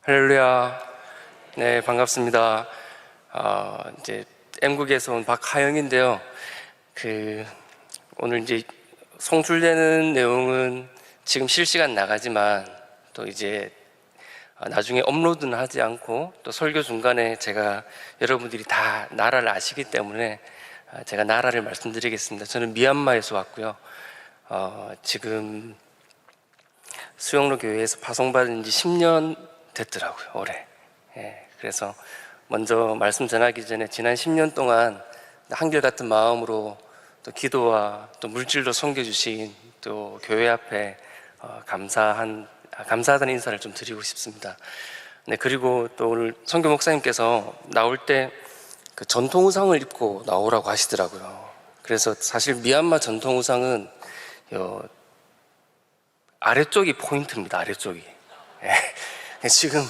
할렐루야. 네, 반갑습니다. 이제 M국에서 온 박하영인데요. 오늘 이제 송출되는 내용은 지금 실시간 나가지만 또 이제 나중에 업로드는 하지 않고 또 설교 중간에 제가 여러분들이 다 나라를 아시기 때문에 제가 나라를 말씀드리겠습니다. 저는 미얀마에서 왔고요. 지금 수영로 교회에서 파송받은 지 10년 됐더라고요, 올해. 그래서 먼저 말씀 전하기 전에 지난 10년 동안 한결같은 마음으로 또 기도와 또 물질로 섬겨주신 또 교회 앞에 감사하다는 인사를 좀 드리고 싶습니다. 네, 그리고 또 오늘 선교 목사님께서 나올 때 그 전통 의상을 입고 나오라고 하시더라고요. 그래서 사실 미얀마 전통 의상은 아래쪽이 포인트입니다. 아래쪽이. 지금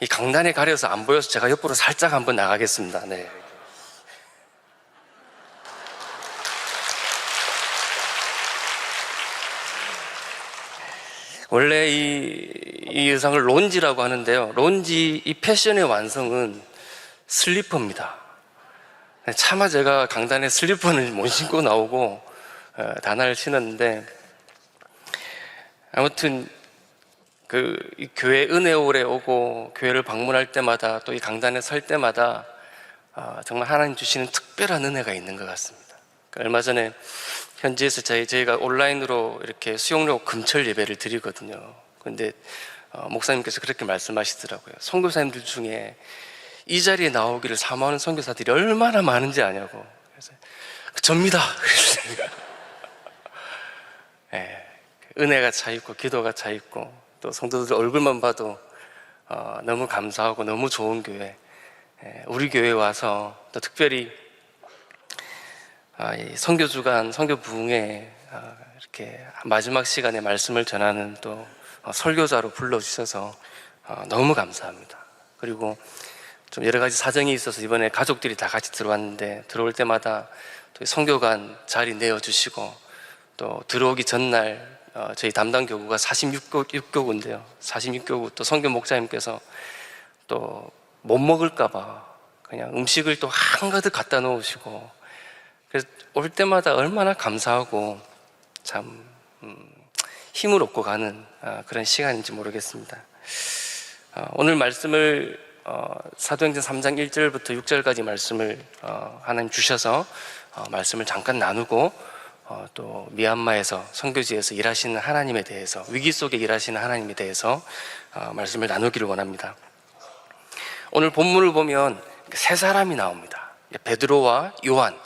이 강단에 가려서 안 보여서 제가 옆으로 살짝 한번 나가겠습니다. 네. 원래 이 의상을 론지라고 하는데요. 론지 이 패션의 완성은 슬리퍼입니다. 차마 제가 강단에 슬리퍼는 못 신고 나오고 단화를 신었는데, 아무튼 이 교회 은혜홀에 오고 교회를 방문할 때마다 또 이 강단에 설 때마다 정말 하나님 주시는 특별한 은혜가 있는 것 같습니다. 얼마 전에 현지에서 저희가 온라인으로 이렇게 수용료 금철 예배를 드리거든요. 그런데 목사님께서 그렇게 말씀하시더라고요. 선교사님들 중에 이 자리에 나오기를 사모하는 선교사들이 얼마나 많은지 아냐고. 그래서 접니다. 은혜가 차있고 기도가 차있고 또 성도들 얼굴만 봐도 너무 감사하고 너무 좋은 교회, 우리 교회에 와서 또 특별히 선교주간, 선교부흥회 이렇게 마지막 시간에 말씀을 전하는 또 설교자로 불러주셔서 너무 감사합니다. 그리고 좀 여러 가지 사정이 있어서 이번에 가족들이 다 같이 들어왔는데, 들어올 때마다 또 선교관 자리 내어주시고, 또 들어오기 전날 저희 담당 교구가 46교구인데요 46교구 또 선교 목사님께서 또 못 먹을까봐 그냥 음식을 또 한가득 갖다 놓으시고, 그래서 올 때마다 얼마나 감사하고 참 힘을 얻고 가는 그런 시간인지 모르겠습니다. 오늘 말씀을 사도행전 3장 1절부터 6절까지 말씀을 하나님 주셔서 말씀을 잠깐 나누고, 또 미얀마에서 선교지에서 일하시는 하나님에 대해서, 위기 속에 일하시는 하나님에 대해서 말씀을 나누기를 원합니다. 오늘 본문을 보면 세 사람이 나옵니다. 베드로와 요한,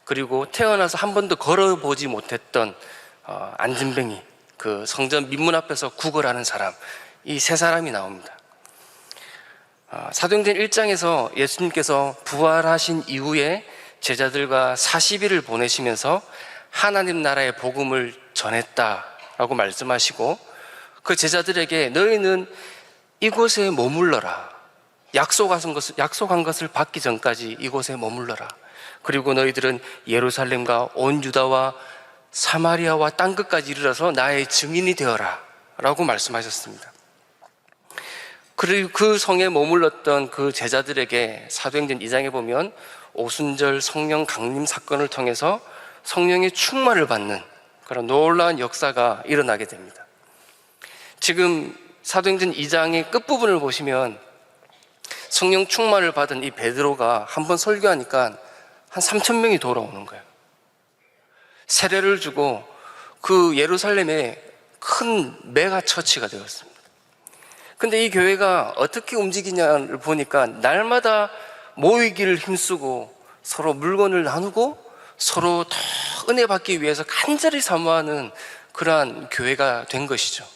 그리고 태어나서 한 번도 걸어보지 못했던 안진뱅이, 그 성전 민문 앞에서 구걸하는 사람, 이 세 사람이 나옵니다. 사도행전 1장에서 예수님께서 부활하신 이후에 제자들과 40일을 보내시면서 하나님 나라의 복음을 전했다라고 말씀하시고, 그 제자들에게 너희는 이곳에 머물러라, 약속한 것을 받기 전까지 이곳에 머물러라, 그리고 너희들은 예루살렘과 온 유다와 사마리아와 땅끝까지 이르러서 나의 증인이 되어라 라고 말씀하셨습니다. 그리고 그 성에 머물렀던 그 제자들에게 사도행전 2장에 보면 오순절 성령 강림 사건을 통해서 성령의 충만을 받는 그런 놀라운 역사가 일어나게 됩니다. 지금 사도행전 2장의 끝부분을 보시면 성령 충만을 받은 이 베드로가 한번 설교하니까 한 3,000명이 돌아오는 거예요. 세례를 주고 그 예루살렘에 큰 메가 처치가 되었습니다. 근데 이 교회가 어떻게 움직이냐를 보니까 날마다 모이기를 힘쓰고 서로 물건을 나누고 서로 더 은혜 받기 위해서 간절히 사모하는 그러한 교회가 된 것이죠.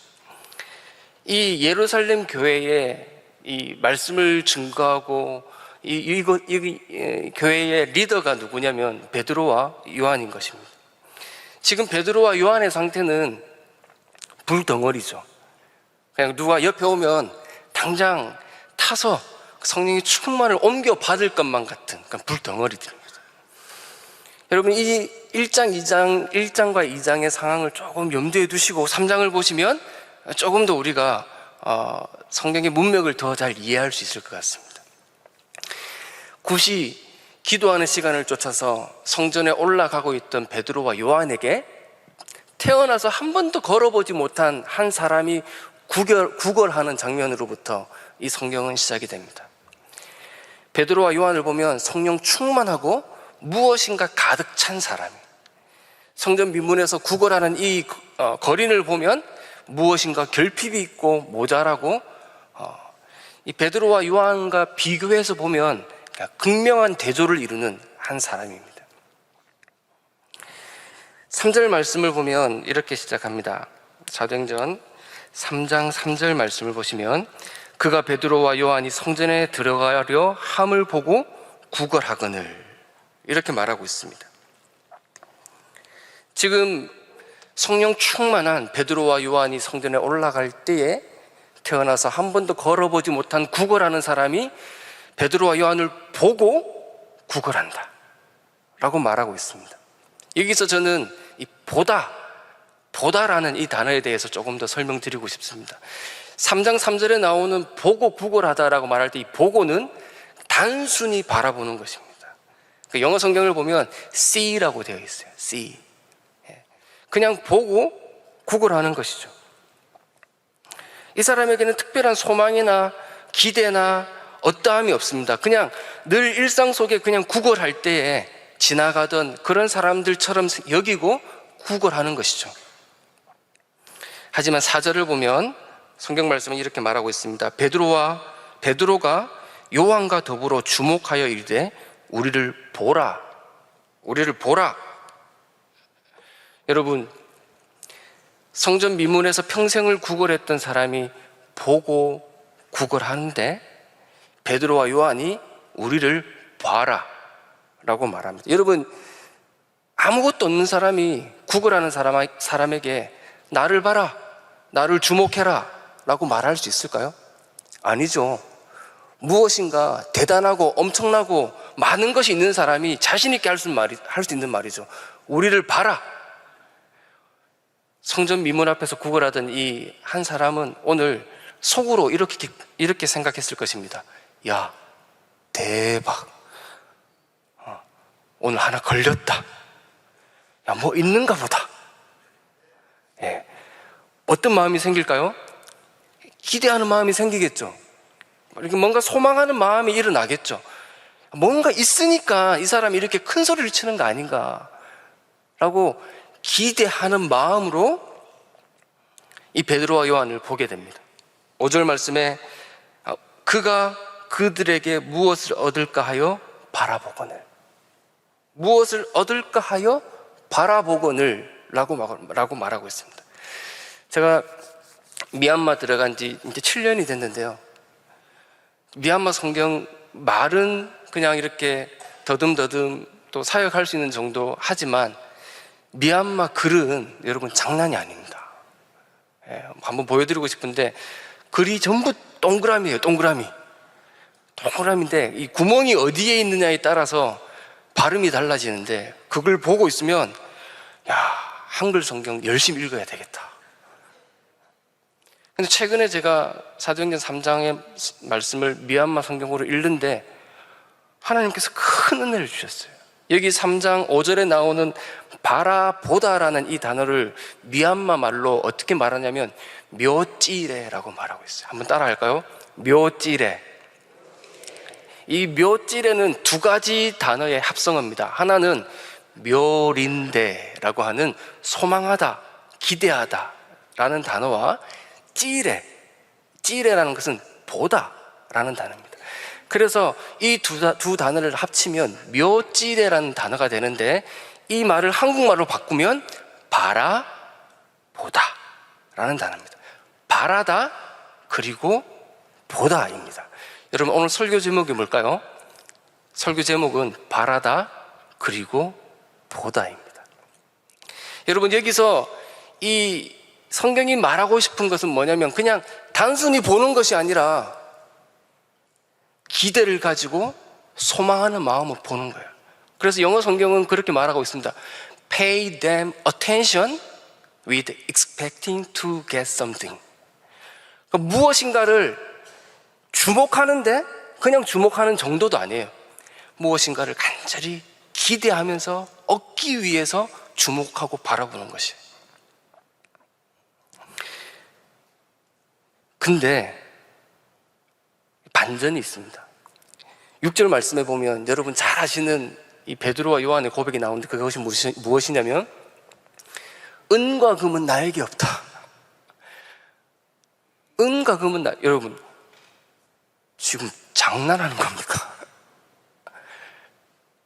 이 예루살렘 교회에 이 말씀을 증거하고 이 교회의 리더가 누구냐면 베드로와 요한인 것입니다. 지금 베드로와 요한의 상태는 불덩어리죠. 그냥 누가 옆에 오면 당장 타서 성령의 충만을 옮겨 받을 것만 같은 그런 불덩어리들입니다. 여러분, 이 1장과 2장의 상황을 조금 염두에 두시고 3장을 보시면 조금 더 우리가 성경의 문맥을 더 잘 이해할 수 있을 것 같습니다. 굿이 기도하는 시간을 쫓아서 성전에 올라가고 있던 베드로와 요한에게 태어나서 한 번도 걸어보지 못한 한 사람이 구걸하는 장면으로부터 이 성경은 시작이 됩니다. 베드로와 요한을 보면 성령 충만하고 무엇인가 가득 찬 사람이, 성전 미문에서 구걸하는 이 거린을 보면 무엇인가 결핍이 있고 모자라고, 이 베드로와 요한과 비교해서 보면 극명한 대조를 이루는 한 사람입니다. 3절 말씀을 보면 이렇게 시작합니다. 사도행전 3장 3절 말씀을 보시면 그가 베드로와 요한이 성전에 들어가려 함을 보고 구걸하거늘, 이렇게 말하고 있습니다. 지금 성령 충만한 베드로와 요한이 성전에 올라갈 때에 태어나서 한 번도 걸어보지 못한 구걸하는 사람이 베드로와 요한을 보고 구걸한다 라고 말하고 있습니다. 여기서 저는 이 보다라는 이 단어에 대해서 조금 더 설명드리고 싶습니다. 3장 3절에 나오는 보고 구걸하다라고 말할 때 이 보고는 단순히 바라보는 것입니다. 영어 성경을 보면 see라고 되어 있어요. see. 그냥 보고 구걸하는 것이죠. 이 사람에게는 특별한 소망이나 기대나 어떠함이 없습니다. 그냥 늘 일상 속에 그냥 구걸할 때에 지나가던 그런 사람들처럼 여기고 구걸하는 것이죠. 하지만 4절을 보면 성경 말씀은 이렇게 말하고 있습니다. 베드로가 요한과 더불어 주목하여 이르되 우리를 보라. 여러분, 성전 미문에서 평생을 구걸했던 사람이 보고 구걸하는데 베드로와 요한이 우리를 봐라 라고 말합니다. 여러분, 아무것도 없는 사람이 구걸하는 사람에게 나를 봐라, 나를 주목해라 라고 말할 수 있을까요? 아니죠. 무엇인가 대단하고 엄청나고 많은 것이 있는 사람이 자신 있게 할 수 있는 말이죠. 우리를 봐라. 성전 미문 앞에서 구걸하던 이 한 사람은 오늘 속으로 이렇게 생각했을 것입니다. 야, 대박. 오늘 하나 걸렸다. 야, 뭐 있는가 보다. 예. 어떤 마음이 생길까요? 기대하는 마음이 생기겠죠. 이렇게 뭔가 소망하는 마음이 일어나겠죠. 뭔가 있으니까 이 사람이 이렇게 큰 소리를 치는 거 아닌가 라고 기대하는 마음으로 이 베드로와 요한을 보게 됩니다. 5절 말씀에 그가 그들에게 무엇을 얻을까 하여 바라보거늘, 무엇을 얻을까 하여 바라보거늘 라고 말하고 있습니다. 제가 미얀마 들어간 지 이제 7년이 됐는데요, 미얀마 성경 말은 그냥 이렇게 더듬더듬 또 사역할 수 있는 정도 하지만 미얀마 글은 여러분 장난이 아닙니다. 한번 보여드리고 싶은데 글이 전부 동그라미예요. 동그라미인데 이 구멍이 어디에 있느냐에 따라서 발음이 달라지는데 그걸 보고 있으면 야, 한글 성경 열심히 읽어야 되겠다. 근데 최근에 제가 사도행전 3장의 말씀을 미얀마 성경으로 읽는데 하나님께서 큰 은혜를 주셨어요. 여기 3장 5절에 나오는 바라보다라는 이 단어를 미얀마 말로 어떻게 말하냐면 묘찌레라고 말하고 있어요. 한번 따라 할까요? 묘찌레. 이 묘찌레는 두 가지 단어의 합성어입니다. 하나는 묘린데라고 하는 소망하다, 기대하다 라는 단어와 찌레라는 것은 보다라는 단어입니다. 그래서 이 두 단어를 합치면 묘찌레라는 단어가 되는데 이 말을 한국말로 바꾸면 바라보다 라는 단어입니다. 바라다 그리고 보다입니다. 여러분, 오늘 설교 제목이 뭘까요? 설교 제목은 바라다 그리고 보다입니다. 여러분, 여기서 이 성경이 말하고 싶은 것은 뭐냐면 그냥 단순히 보는 것이 아니라 기대를 가지고 소망하는 마음을 보는 거예요. 그래서 영어 성경은 그렇게 말하고 있습니다. Pay them attention with expecting to get something. 무엇인가를 주목하는데 그냥 주목하는 정도도 아니에요. 무엇인가를 간절히 기대하면서 얻기 위해서 주목하고 바라보는 것이. 근데 반전이 있습니다. 6절 말씀에 보면 여러분 잘 아시는 이 베드로와 요한의 고백이 나오는데 그것이 무엇이냐면 은과 금은 나에게 없다. 은과 금은 여러분 지금 장난하는 겁니까?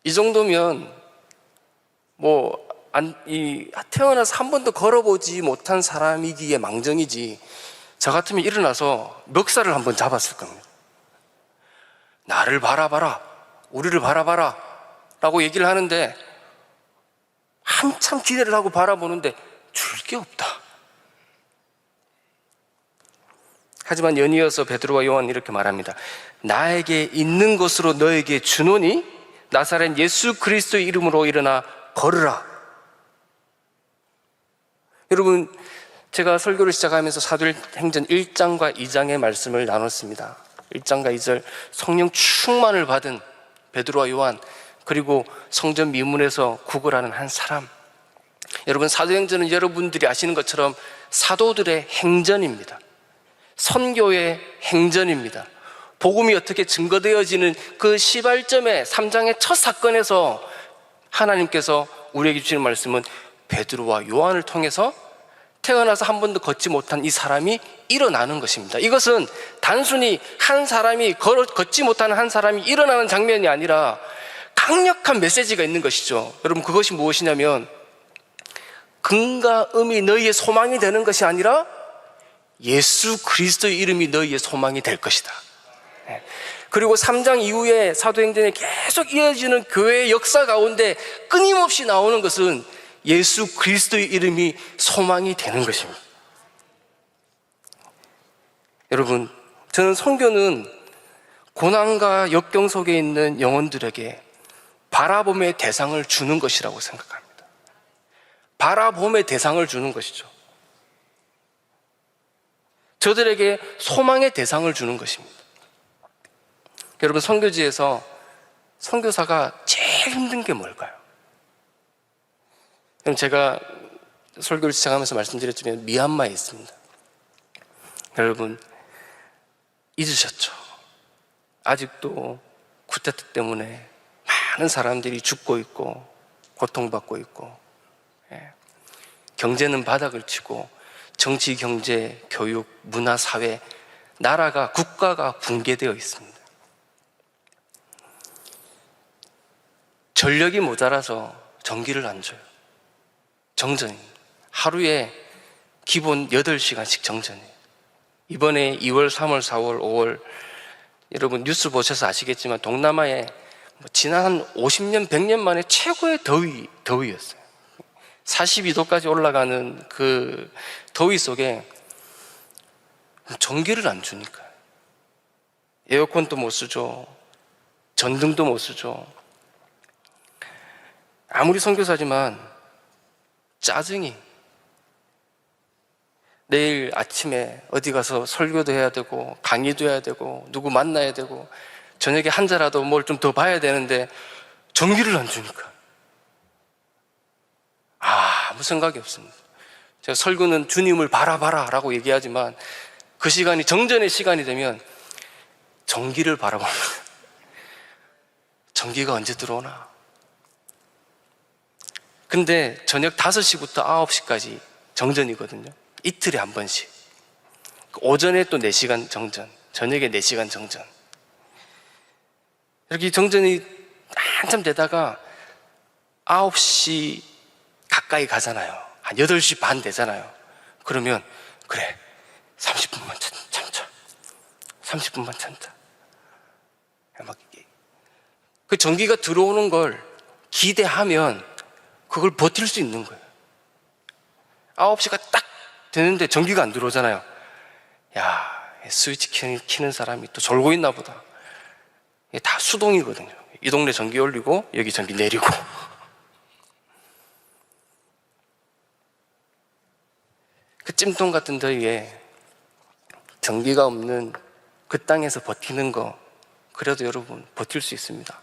이 정도면 태어나서 한 번도 걸어보지 못한 사람이기에 망정이지, 저 같으면 일어나서 멱살을 한번 잡았을 겁니다. 나를 바라봐라, 우리를 바라봐라 라고 얘기를 하는데 한참 기대를 하고 바라보는데 줄 게 없다. 하지만 연이어서 베드로와 요한은 이렇게 말합니다. 나에게 있는 것으로 너에게 주노니 나사렛 예수 그리스도의 이름으로 일어나 걸으라. 여러분, 제가 설교를 시작하면서 사도행전 1장과 2장의 말씀을 나눴습니다. 1장과 2절 성령 충만을 받은 베드로와 요한, 그리고 성전 미문에서 구걸하는 한 사람. 여러분, 사도행전은 여러분들이 아시는 것처럼 사도들의 행전입니다. 선교의 행전입니다. 복음이 어떻게 증거되어지는 그 시발점의 3장의 첫 사건에서 하나님께서 우리에게 주시는 말씀은 베드로와 요한을 통해서 태어나서 한 번도 걷지 못한 이 사람이 일어나는 것입니다. 이것은 단순히 한 사람이 걷지 못하는 한 사람이 일어나는 장면이 아니라 강력한 메시지가 있는 것이죠. 여러분, 그것이 무엇이냐면 금과 음이 너희의 소망이 되는 것이 아니라 예수 그리스도의 이름이 너희의 소망이 될 것이다. 그리고 3장 이후에 사도행전에 계속 이어지는 교회의 역사 가운데 끊임없이 나오는 것은 예수 그리스도의 이름이 소망이 되는 것입니다. 여러분, 저는 선교는 고난과 역경 속에 있는 영혼들에게 바라봄의 대상을 주는 것이라고 생각합니다. 바라봄의 대상을 주는 것이죠. 저들에게 소망의 대상을 주는 것입니다. 여러분, 선교지에서 선교사가 제일 힘든 게 뭘까요? 제가 설교를 시작하면서 말씀드렸지만 미얀마에 있습니다. 여러분, 잊으셨죠? 아직도 쿠데타 때문에 많은 사람들이 죽고 있고 고통받고 있고, 경제는 바닥을 치고 정치, 경제, 교육, 문화, 사회, 나라가, 국가가 붕괴되어 있습니다. 전력이 모자라서 전기를 안 줘요. 정전입니다. 하루에 기본 8시간씩 정전이에요. 이번에 2월, 3월, 4월, 5월 여러분 뉴스 보셔서 아시겠지만 동남아에 지난 한 50년, 100년 만에 최고의 더위였어요. 42도까지 올라가는 그 더위 속에 전기를 안 주니까 에어컨도 못 쓰죠. 전등도 못 쓰죠. 아무리 선교사지만 짜증이, 내일 아침에 어디 가서 설교도 해야 되고 강의도 해야 되고 누구 만나야 되고 저녁에 한 자라도 뭘 좀 더 봐야 되는데 전기를 안 주니까 아무 생각이 없습니다. 제가 설교는 주님을 바라봐라 라고 얘기하지만 그 시간이 정전의 시간이 되면 전기를 바라봅니다. 전기가 언제 들어오나. 근데 저녁 5시부터 9시까지 정전이거든요. 이틀에 한 번씩. 오전에 또 4시간 정전, 저녁에 4시간 정전. 이렇게 정전이 한참 되다가 9시 가까이 가잖아요. 한 8시 반 되잖아요. 그러면 그래, 30분만 참자. 30분만 참자. 그 전기가 들어오는 걸 기대하면 그걸 버틸 수 있는 거예요. 9시가 딱 되는데 전기가 안 들어오잖아요. 야, 스위치 키는 사람이 또 졸고 있나 보다. 이게 다 수동이거든요. 이 동네 전기 올리고 여기 전기 내리고. 그 찜통 같은 더위에 전기가 없는 그 땅에서 버티는 거, 그래도 여러분 버틸 수 있습니다.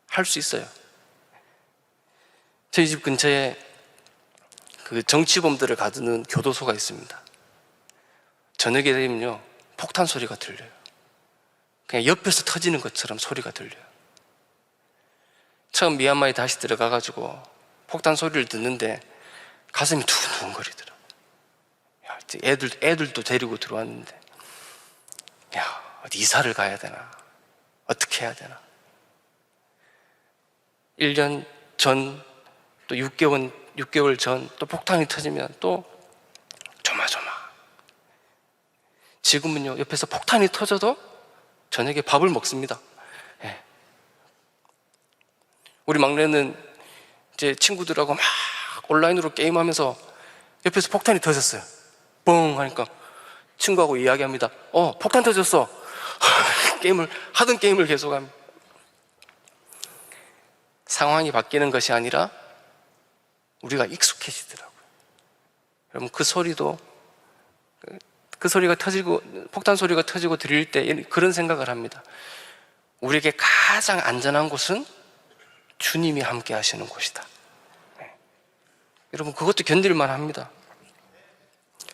할 수 있어요. 저희 집 근처에 그 정치범들을 가두는 교도소가 있습니다. 저녁에 되면요, 폭탄 소리가 들려요. 그냥 옆에서 터지는 것처럼 소리가 들려요. 처음 미얀마에 다시 들어가가지고 폭탄 소리를 듣는데 가슴이 두근두근거리더라고요. 애들도 데리고 들어왔는데, 어디 이사를 가야 되나? 어떻게 해야 되나? 1년 전, 또 6개월 전, 또 폭탄이 터지면 또 조마조마. 지금은요, 옆에서 폭탄이 터져도 저녁에 밥을 먹습니다. 예. 우리 막내는 이제 친구들하고 막 온라인으로 게임하면서 옆에서 폭탄이 터졌어요. 뻥 하니까 친구하고 이야기합니다. 폭탄 터졌어. 하던 게임을 계속합니다. 상황이 바뀌는 것이 아니라 우리가 익숙해지더라고요. 여러분, 그 소리가 터지고, 폭탄 소리가 터지고 들릴 때 그런 생각을 합니다. 우리에게 가장 안전한 곳은 주님이 함께 하시는 곳이다. 네. 여러분, 그것도 견딜만 합니다.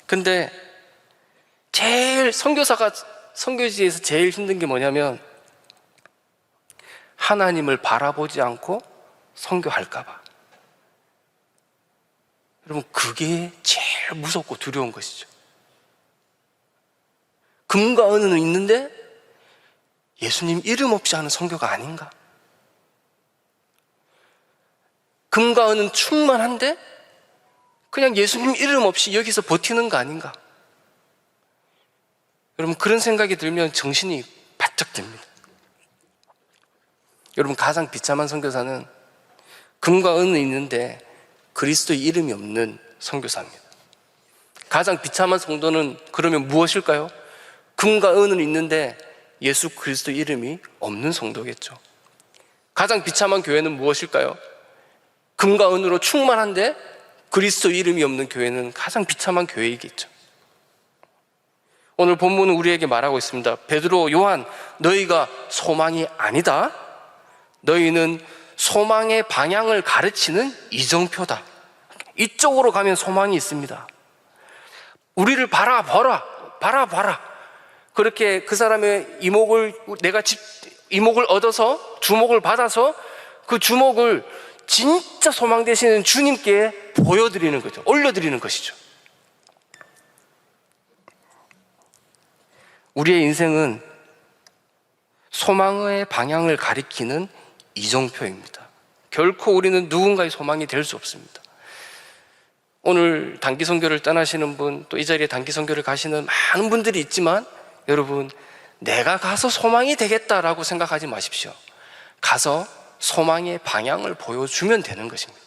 근데 제일 선교지에서 제일 힘든 게 뭐냐면, 하나님을 바라보지 않고 선교할까봐. 여러분, 그게 제일 무섭고 두려운 것이죠. 금과 은은 있는데 예수님 이름 없이 하는 선교가 아닌가? 금과 은은 충만한데 그냥 예수님 이름 없이 여기서 버티는 거 아닌가? 여러분, 그런 생각이 들면 정신이 바짝 듭니다. 여러분, 가장 비참한 선교사는 금과 은은 있는데 그리스도의 이름이 없는 선교사입니다. 가장 비참한 성도는 그러면 무엇일까요? 금과 은은 있는데 예수 그리스도의 이름이 없는 성도겠죠. 가장 비참한 교회는 무엇일까요? 금과 은으로 충만한데 그리스도 이름이 없는 교회는 가장 비참한 교회이겠죠. 오늘 본문은 우리에게 말하고 있습니다. 베드로, 요한, 너희가 소망이 아니다. 너희는 소망의 방향을 가르치는 이정표다. 이쪽으로 가면 소망이 있습니다. 우리를 바라봐라. 그렇게 그 사람의 이목을 얻어서, 주목을 받아서 그 주목을 진짜 소망 되시는 주님께 보여드리는 거죠. 올려드리는 것이죠. 우리의 인생은 소망의 방향을 가리키는 이정표입니다. 결코 우리는 누군가의 소망이 될 수 없습니다. 오늘 단기 선교를 떠나시는 분, 또 이 자리에 단기 선교를 가시는 많은 분들이 있지만, 여러분, 내가 가서 소망이 되겠다라고 생각하지 마십시오. 가서 소망의 방향을 보여주면 되는 것입니다.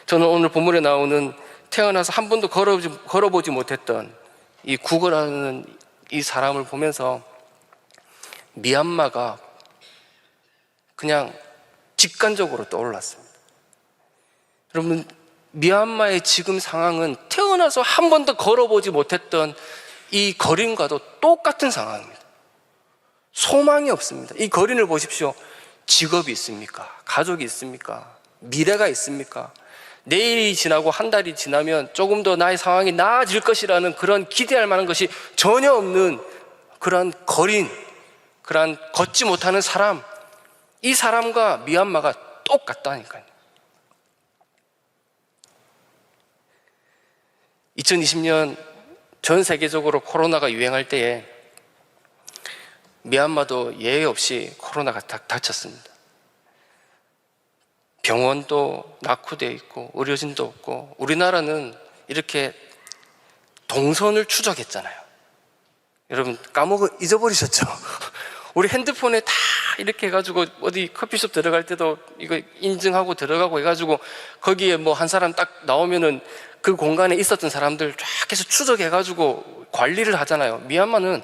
저는 오늘 본문에 나오는 태어나서 한 번도 걸어보지 못했던 이 구거라는 이 사람을 보면서 미얀마가 그냥 직관적으로 떠올랐습니다. 여러분, 미얀마의 지금 상황은 태어나서 한 번도 걸어보지 못했던 이 거린과도 똑같은 상황입니다. 소망이 없습니다. 이 거린을 보십시오. 직업이 있습니까? 가족이 있습니까? 미래가 있습니까? 내일이 지나고 한 달이 지나면 조금 더 나의 상황이 나아질 것이라는 그런 기대할 만한 것이 전혀 없는 그런 거린, 그런 걷지 못하는 사람, 이 사람과 미얀마가 똑같다니까요. 2020년 전 세계적으로 코로나가 유행할 때에 미얀마도 예외 없이 코로나가 닥쳤습니다. 병원도 낙후되어 있고 의료진도 없고, 우리나라는 이렇게 동선을 추적했잖아요. 여러분, 잊어버리셨죠? 우리 핸드폰에 다 이렇게 해가지고 어디 커피숍 들어갈 때도 이거 인증하고 들어가고 해가지고 거기에 뭐 한 사람 딱 나오면은 그 공간에 있었던 사람들 쫙 해서 추적해가지고 관리를 하잖아요. 미얀마는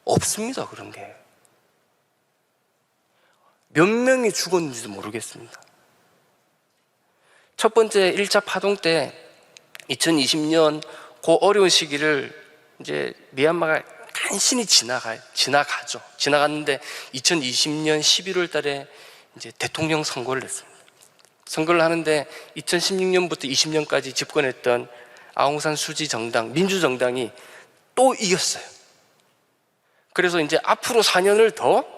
없습니다. 그런 게. 몇 명이 죽었는지도 모르겠습니다. 첫 번째 1차 파동 때 2020년 그 어려운 시기를 이제 미얀마가 간신히 지나가죠. 지나갔는데 2020년 11월 달에 이제 대통령 선거를 했습니다. 선거를 하는데 2016년부터 20년까지 집권했던 아웅산 수지 정당, 민주정당이 또 이겼어요. 그래서 이제 앞으로 4년을 더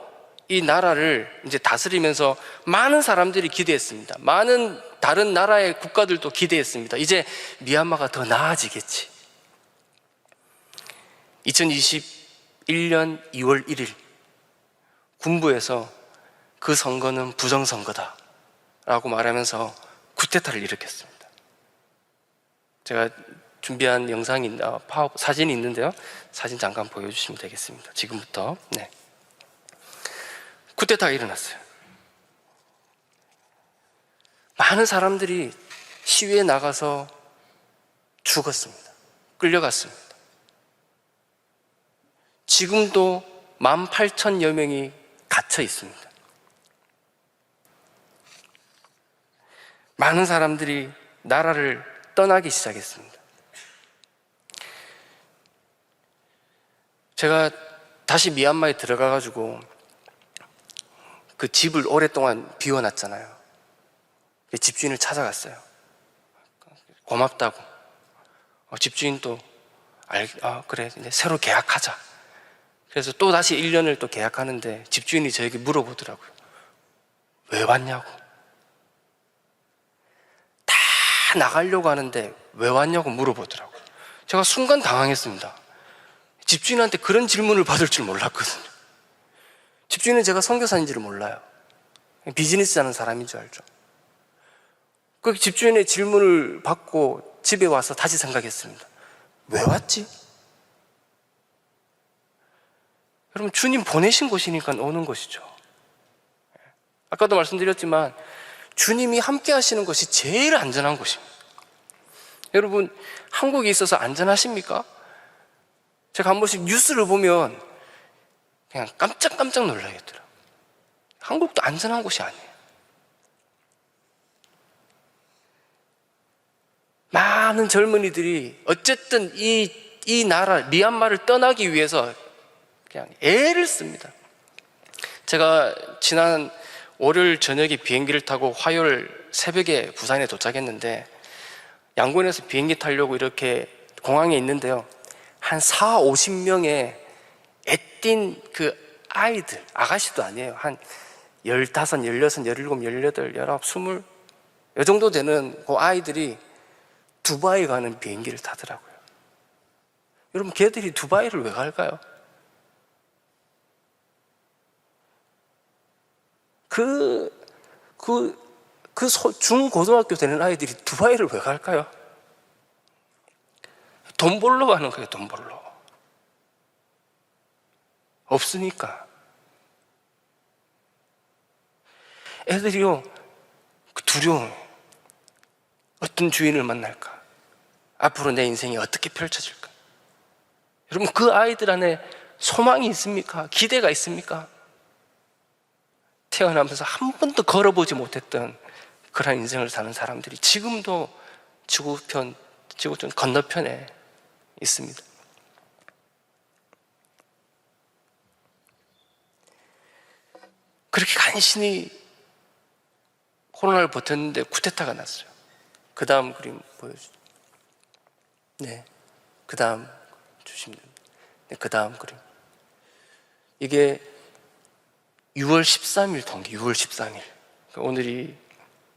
이 나라를 이제 다스리면서 많은 사람들이 기대했습니다. 많은 다른 나라의 국가들도 기대했습니다. 이제 미얀마가 더 나아지겠지. 2021년 2월 1일 군부에서 그 선거는 부정선거다 라고 말하면서 쿠데타를 일으켰습니다. 제가 준비한 영상이 사진이 있는데요. 사진 잠깐 보여주시면 되겠습니다. 지금부터. 네. 쿠데타가 일어났어요. 많은 사람들이 시위에 나가서 죽었습니다. 끌려갔습니다. 지금도 18,000여 명이 갇혀 있습니다. 많은 사람들이 나라를 떠나기 시작했습니다. 제가 다시 미얀마에 들어가가지고 그 집을 오랫동안 비워놨잖아요. 집주인을 찾아갔어요. 고맙다고. 집주인도 그래, 이제 새로 계약하자. 그래서 또 다시 1년을 또 계약하는데 집주인이 저에게 물어보더라고요. 왜 왔냐고. 다 나가려고 하는데 왜 왔냐고 물어보더라고요. 제가 순간 당황했습니다. 집주인한테 그런 질문을 받을 줄 몰랐거든요. 집주인은 제가 선교사인지를 몰라요. 비즈니스 하는 사람인 줄 알죠. 그 집주인의 질문을 받고 집에 와서 다시 생각했습니다. 왜 왔지? 여러분, 주님 보내신 곳이니까 오는 것이죠. 아까도 말씀드렸지만 주님이 함께 하시는 것이 제일 안전한 곳입니다. 여러분, 한국에 있어서 안전하십니까? 제가 한 번씩 뉴스를 보면 그냥 깜짝깜짝 놀라겠더라고요. 한국도 안전한 곳이 아니에요. 많은 젊은이들이 어쨌든 이 나라, 미얀마를 떠나기 위해서 그냥 애를 씁니다. 제가 지난 월요일 저녁에 비행기를 타고 화요일 새벽에 부산에 도착했는데 양곤에서 비행기 타려고 이렇게 공항에 있는데요. 한 40-50명의 애띤 그 아이들, 아가씨도 아니에요. 한 15, 16, 17, 18, 19, 20, 이 정도 되는 그 아이들이 두바이 가는 비행기를 타더라고요. 여러분, 걔들이 두바이를 왜 갈까요? 중고등학교 되는 아이들이 두바이를 왜 갈까요? 돈 벌러 가는 거예요, 돈 벌러. 없으니까. 애들이요, 두려워요. 어떤 주인을 만날까? 앞으로 내 인생이 어떻게 펼쳐질까? 여러분, 그 아이들 안에 소망이 있습니까? 기대가 있습니까? 태어나면서 한 번도 걸어보지 못했던 그런 인생을 사는 사람들이 지금도 지구촌 건너편에 있습니다. 그렇게 간신히 코로나를 버텼는데 쿠데타가 났어요. 그 다음 그림 보여주죠. 네, 그 다음 주시면 됩니다. 네, 그 다음 그림. 이게 6월 13일 통계, 6월 13일. 오늘이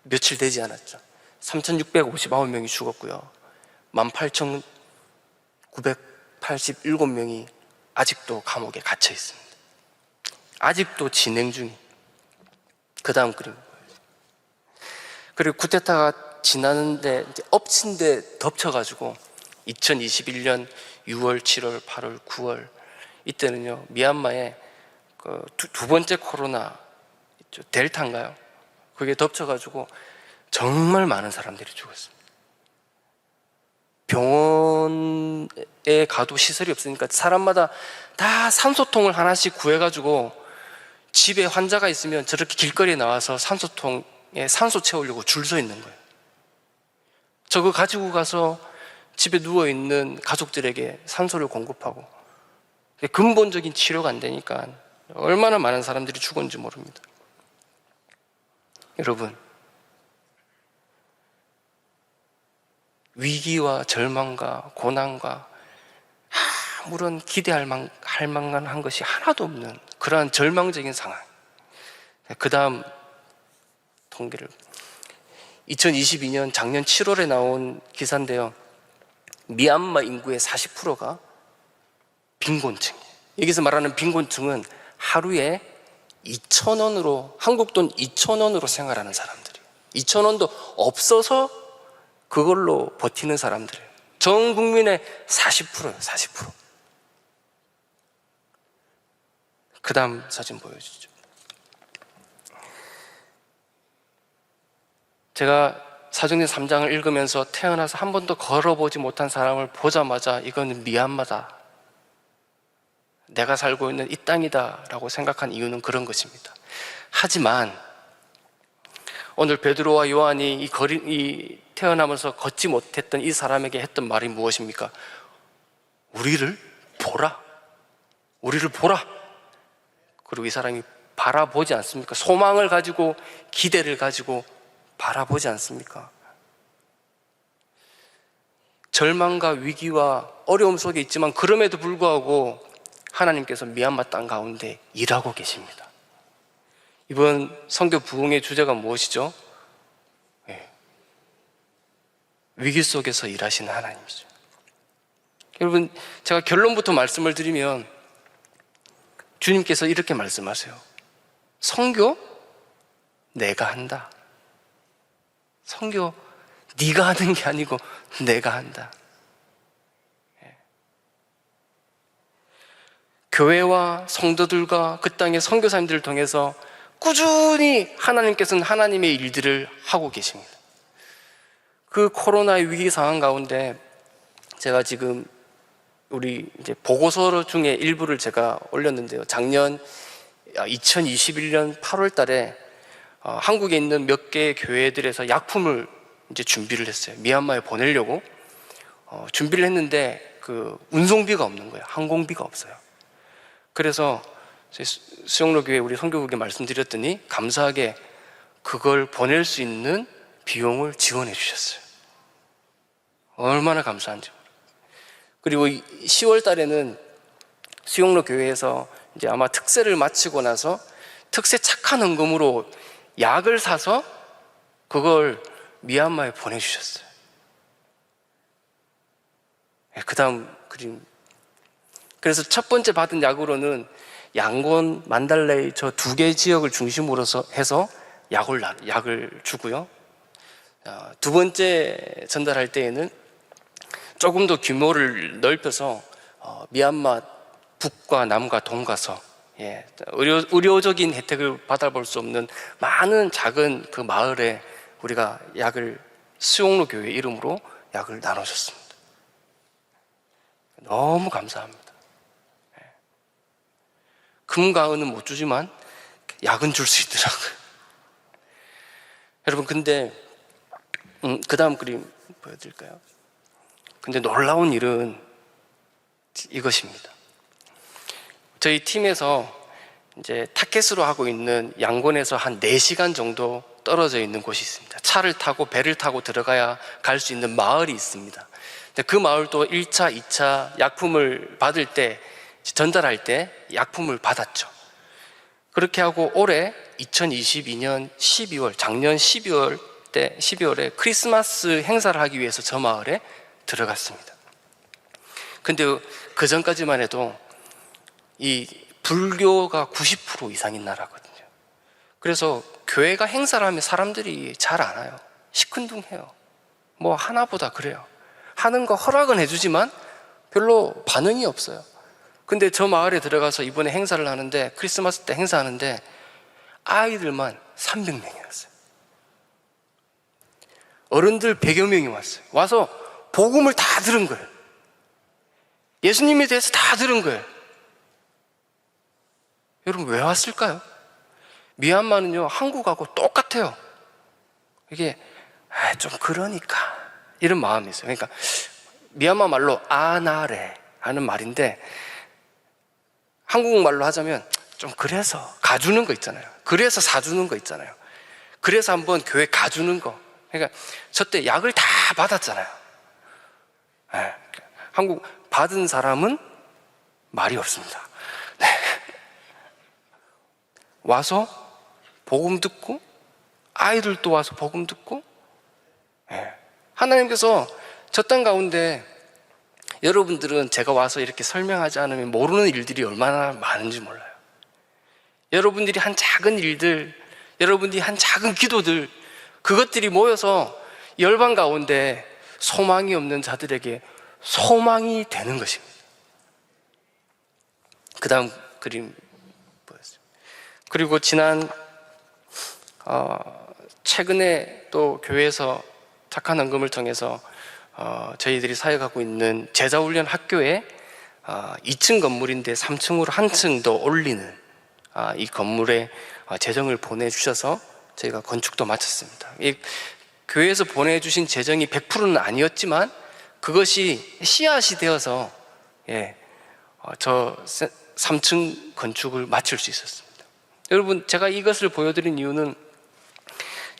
며칠 되지 않았죠. 3,659명이 죽었고요. 18,987명이 아직도 감옥에 갇혀 있습니다. 아직도 진행 중인. 그 다음 그림. 그리고 쿠데타가 지나는데 엎친 데 덮쳐가지고 2021년 6월, 7월, 8월, 9월 이때는요, 미얀마에 두 번째 코로나 있죠. 델타인가요? 그게 덮쳐가지고 정말 많은 사람들이 죽었습니다. 병원에 가도 시설이 없으니까 사람마다 다 산소통을 하나씩 구해가지고 집에 환자가 있으면 저렇게 길거리에 나와서 산소통에 산소 채우려고 줄 서 있는 거예요. 저거 가지고 가서 집에 누워있는 가족들에게 산소를 공급하고, 근본적인 치료가 안 되니까 얼마나 많은 사람들이 죽었는지 모릅니다. 여러분, 위기와 절망과 고난과 아무런 기대할 만한 것이 하나도 없는 그러한 절망적인 상황. 그 다음 통계를 2022년 작년 7월에 나온 기사인데요, 미얀마 인구의 40%가 빈곤층이에요. 여기서 말하는 빈곤층은 하루에 2,000원으로, 한국 돈 2,000원으로 생활하는 사람들이에요. 2,000원도 없어서 그걸로 버티는 사람들이에요. 전 국민의 40%예요. 40%. 그 다음 사진 보여주죠. 제가 사도행전 3장을 읽으면서 태어나서 한 번도 걸어보지 못한 사람을 보자마자 이거는 미얀마다, 내가 살고 있는 이 땅이다 라고 생각한 이유는 그런 것입니다. 하지만 오늘 베드로와 요한이 이 태어나면서 걷지 못했던 이 사람에게 했던 말이 무엇입니까? 우리를 보라. 우리를 보라. 그리고 이 사람이 바라보지 않습니까? 소망을 가지고, 기대를 가지고 바라보지 않습니까? 절망과 위기와 어려움 속에 있지만 그럼에도 불구하고 하나님께서 미얀마 땅 가운데 일하고 계십니다. 이번 선교 부흥의 주제가 무엇이죠? 위기 속에서 일하시는 하나님이죠. 여러분, 제가 결론부터 말씀을 드리면 주님께서 이렇게 말씀하세요. 선교 내가 한다. 선교 네가 하는 게 아니고 내가 한다. 교회와 성도들과 그 땅의 선교사님들을 통해서 꾸준히 하나님께서는 하나님의 일들을 하고 계십니다. 그 코로나의 위기 상황 가운데 제가 지금 우리 이제 보고서 중에 일부를 제가 올렸는데요. 작년 2021년 8월 달에 한국에 있는 몇 개의 교회들에서 약품을 이제 준비를 했어요. 미얀마에 보내려고 준비를 했는데 그 운송비가 없는 거예요. 항공비가 없어요. 그래서 수영로 교회 우리 선교국에 말씀드렸더니 감사하게 그걸 보낼 수 있는 비용을 지원해 주셨어요. 얼마나 감사한지. 그리고 10월 달에는 수영로 교회에서 이제 아마 특세를 마치고 나서 특세 착한 헌금으로 약을 사서 그걸 미얀마에 보내주셨어요. 그 다음 그림. 그래서 첫 번째 받은 약으로는 양곤, 만달레이 저 두 개 지역을 중심으로 해서 약을 주고요. 두 번째 전달할 때에는 조금 더 규모를 넓혀서 미얀마 북과 남과 동가서 의료적인 혜택을 받아볼 수 없는 많은 작은 그 마을에 우리가 약을 수용로 교회 이름으로 약을 나눠줬습니다. 너무 감사합니다. 금과 은은 못 주지만 약은 줄 수 있더라고요. 여러분, 근데 그 다음 그림 보여드릴까요? 근데 놀라운 일은 이것입니다. 저희 팀에서 이제 타켓으로 하고 있는 양곤에서 한 4시간 정도 떨어져 있는 곳이 있습니다. 차를 타고 배를 타고 들어가야 갈 수 있는 마을이 있습니다. 근데 그 마을도 1차, 2차 약품을 받을 때, 전달할 때 약품을 받았죠. 그렇게 하고 올해 2022년 12월, 작년 12월에 크리스마스 행사를 하기 위해서 저 마을에 들어갔습니다. 근데 그 전까지만 해도 이 불교가 90% 이상인 나라거든요. 그래서 교회가 행사를 하면 사람들이 잘 안 와요. 시큰둥해요. 뭐 하나보다 그래요. 하는 거 허락은 해주지만 별로 반응이 없어요. 근데 저 마을에 들어가서 이번에 행사를 하는데, 크리스마스 때 행사하는데 아이들만 300명이 왔어요. 어른들 100여 명이 왔어요. 와서 복음을 다 들은 거예요. 예수님에 대해서 다 들은 거예요. 여러분, 왜 왔을까요? 미얀마는요, 한국하고 똑같아요. 이게 좀 그러니까 이런 마음이 있어요. 그러니까 미얀마 말로 아나레 하는 말인데, 한국말로 하자면 좀 그래서 가주는 거 있잖아요. 그래서 사주는 거 있잖아요. 그래서 한번 교회 가주는 거. 그러니까 저 때 약을 다 받았잖아요. 네. 한국 받은 사람은 말이 없습니다. 네. 와서 복음 듣고, 아이들도 와서 복음 듣고, 네. 하나님께서 저 땅 가운데, 여러분들은 제가 와서 이렇게 설명하지 않으면 모르는 일들이 얼마나 많은지 몰라요. 여러분들이 한 작은 일들, 여러분들이 한 작은 기도들, 그것들이 모여서 열방 가운데 소망이 없는 자들에게 소망이 되는 것입니다. 그 다음 그림 보였어요. 그리고 최근에 또 교회에서 착한 헌금을 통해서 저희들이 사역하고 있는 제자훈련 학교에 2층 건물인데 3층으로 한 층 더 올리는 이 건물에 재정을 보내주셔서 저희가 건축도 마쳤습니다. 이 교회에서 보내주신 재정이 100%는 아니었지만 그것이 씨앗이 되어서 저 3층 건축을 마칠 수 있었습니다. 여러분, 제가 이것을 보여드린 이유는,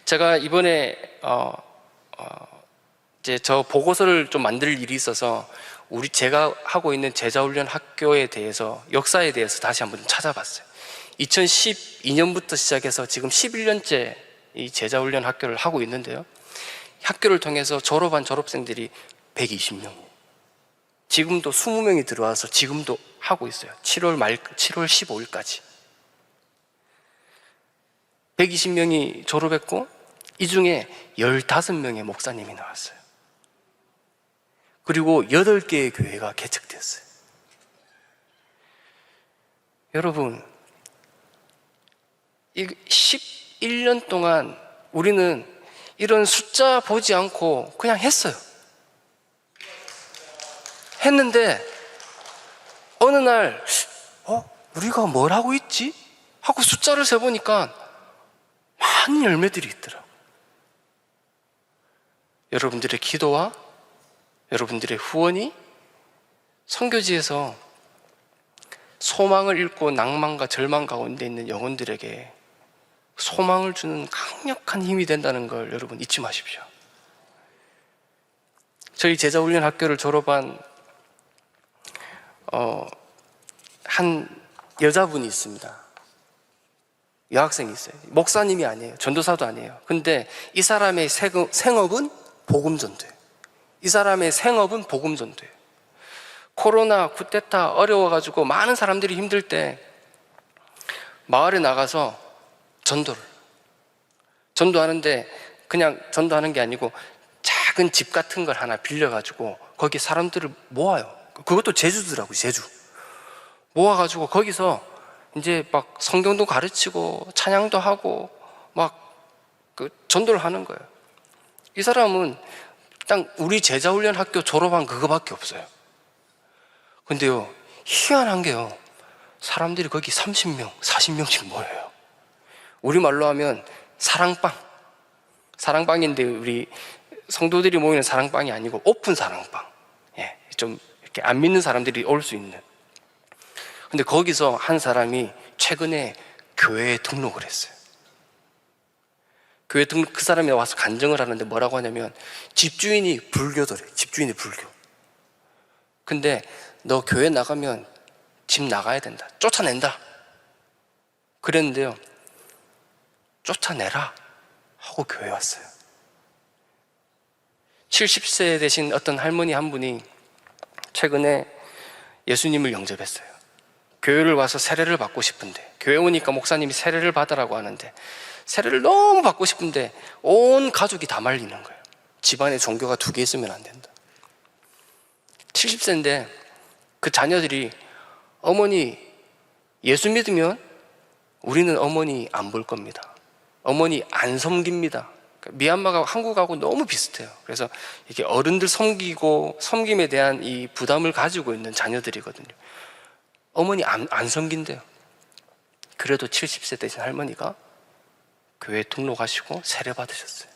제가 이번에 이제 저 보고서를 좀 만들 일이 있어서 제가 하고 있는 제자훈련 학교에 대해서, 역사에 대해서 다시 한번 찾아봤어요. 2012년부터 시작해서 지금 11년째 이 제자훈련 학교를 하고 있는데요, 학교를 통해서 졸업한 졸업생들이 120명, 지금도 20명이 들어와서 지금도 하고 있어요. 7월 15일까지 120명이 졸업했고, 이 중에 15명의 목사님이 나왔어요. 그리고 8개의 교회가 개척됐어요. 여러분, 11년 동안 우리는 이런 숫자 보지 않고 그냥 했어요. 했는데 어느 날 우리가 뭘 하고 있지? 하고 숫자를 세보니까 많은 열매들이 있더라고요. 여러분들의 기도와 여러분들의 후원이 선교지에서 소망을 잃고 낭만과 절망 가운데 있는 영혼들에게 소망을 주는 강력한 힘이 된다는 걸 여러분 잊지 마십시오. 저희 제자훈련 학교를 졸업한 한 여자분이 있습니다. 여학생이 있어요. 목사님이 아니에요. 전도사도 아니에요. 근데 이 사람의 생업은 복음전도예요. 이 사람의 생업은 복음전도예요. 코로나, 쿠데타 어려워가지고 많은 사람들이 힘들 때 마을에 나가서 전도하는데, 그냥 전도하는 게 아니고 작은 집 같은 걸 하나 빌려가지고 거기 사람들을 모아요. 그것도 제주더라고요. 제주 모아가지고 거기서 이제 막 성경도 가르치고 찬양도 하고 막 그 전도를 하는 거예요. 이 사람은 딱 우리 제자훈련 학교 졸업한 그거밖에 없어요. 근데요, 희한한 게요, 사람들이 거기 30명, 40명씩 모여요. 우리말로 하면 사랑방인데 우리 성도들이 모이는 사랑방이 아니고 오픈 사랑방. 좀 이렇게 안 믿는 사람들이 올 수 있는. 근데 거기서 한 사람이 최근에 교회에 등록을 했어요. 교회 등록, 그 사람이 와서 간증을 하는데 뭐라고 하냐면, 집주인이 불교더래. 집주인이 불교. 근데 너 교회 나가면 집 나가야 된다. 쫓아낸다. 그랬는데요, 쫓아내라 하고 교회 왔어요. 70세 되신 어떤 할머니 한 분이 최근에 예수님을 영접했어요. 교회를 와서 세례를 받고 싶은데, 교회 오니까 목사님이 세례를 받으라고 하는데 세례를 너무 받고 싶은데 온 가족이 다 말리는 거예요. 집안에 종교가 2개 있으면 안 된다. 70세인데 그 자녀들이, 어머니 예수 믿으면 우리는 어머니 안 볼 겁니다. 어머니 안 섬깁니다. 미얀마가 한국하고 너무 비슷해요. 그래서 이렇게 어른들 섬기고 섬김에 대한 이 부담을 가지고 있는 자녀들이거든요. 어머니 안 섬긴대요. 그래도 70세 되신 할머니가 교회에 등록하시고 세례 받으셨어요.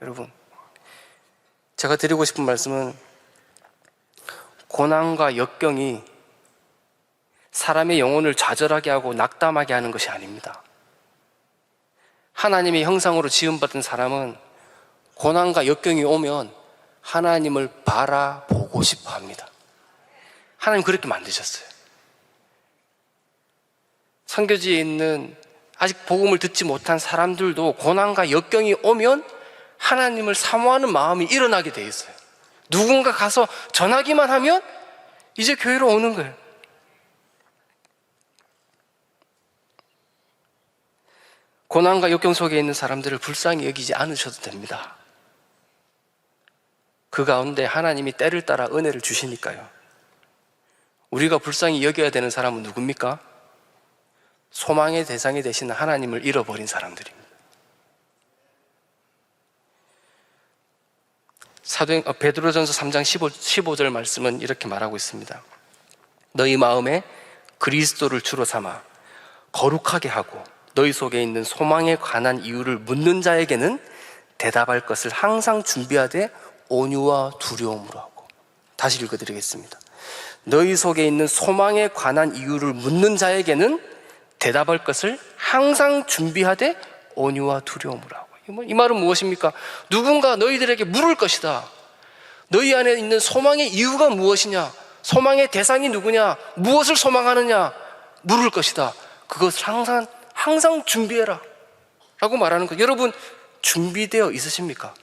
여러분, 제가 드리고 싶은 말씀은 고난과 역경이 사람의 영혼을 좌절하게 하고 낙담하게 하는 것이 아닙니다. 하나님의 형상으로 지음받은 사람은 고난과 역경이 오면 하나님을 바라보고 싶어 합니다. 하나님 그렇게 만드셨어요. 선교지에 있는 아직 복음을 듣지 못한 사람들도 고난과 역경이 오면 하나님을 사모하는 마음이 일어나게 돼 있어요. 누군가 가서 전하기만 하면 이제 교회로 오는 거예요. 고난과 역경 속에 있는 사람들을 불쌍히 여기지 않으셔도 됩니다. 그 가운데 하나님이 때를 따라 은혜를 주시니까요. 우리가 불쌍히 여겨야 되는 사람은 누굽니까? 소망의 대상이 되시는 하나님을 잃어버린 사람들입니다. 베드로전서 3장 15절 말씀은 이렇게 말하고 있습니다. 너희 마음에 그리스도를 주로 삼아 거룩하게 하고 너희 속에 있는 소망에 관한 이유를 묻는 자에게는 대답할 것을 항상 준비하되 온유와 두려움으로 하고. 다시 읽어드리겠습니다. 너희 속에 있는 소망에 관한 이유를 묻는 자에게는 대답할 것을 항상 준비하되 온유와 두려움으로 하고. 이 말은 무엇입니까? 누군가 너희들에게 물을 것이다. 너희 안에 있는 소망의 이유가 무엇이냐? 소망의 대상이 누구냐? 무엇을 소망하느냐? 물을 것이다. 그것을 항상 준비해라 라고 말하는 것. 여러분 준비되어 있으십니까?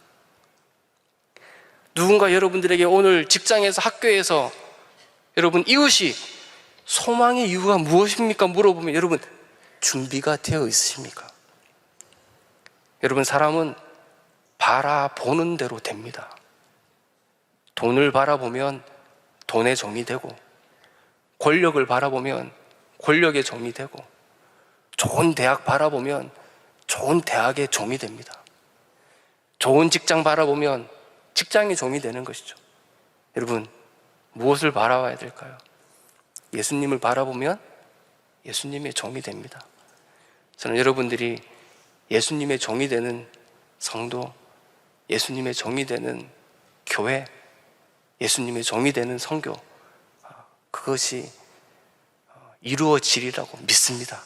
누군가 여러분들에게 오늘 직장에서 학교에서 여러분 이웃이 소망의 이유가 무엇입니까? 물어보면 여러분 준비가 되어 있으십니까? 여러분 사람은 바라보는 대로 됩니다. 돈을 바라보면 돈의 종이 되고, 권력을 바라보면 권력의 종이 되고, 좋은 대학 바라보면 좋은 대학의 종이 됩니다. 좋은 직장 바라보면 직장의 종이 되는 것이죠. 여러분 무엇을 바라봐야 될까요? 예수님을 바라보면 예수님의 종이 됩니다. 저는 여러분들이 예수님의 종이 되는 성도, 예수님의 종이 되는 교회, 예수님의 종이 되는 선교, 그것이 이루어지리라고 믿습니다.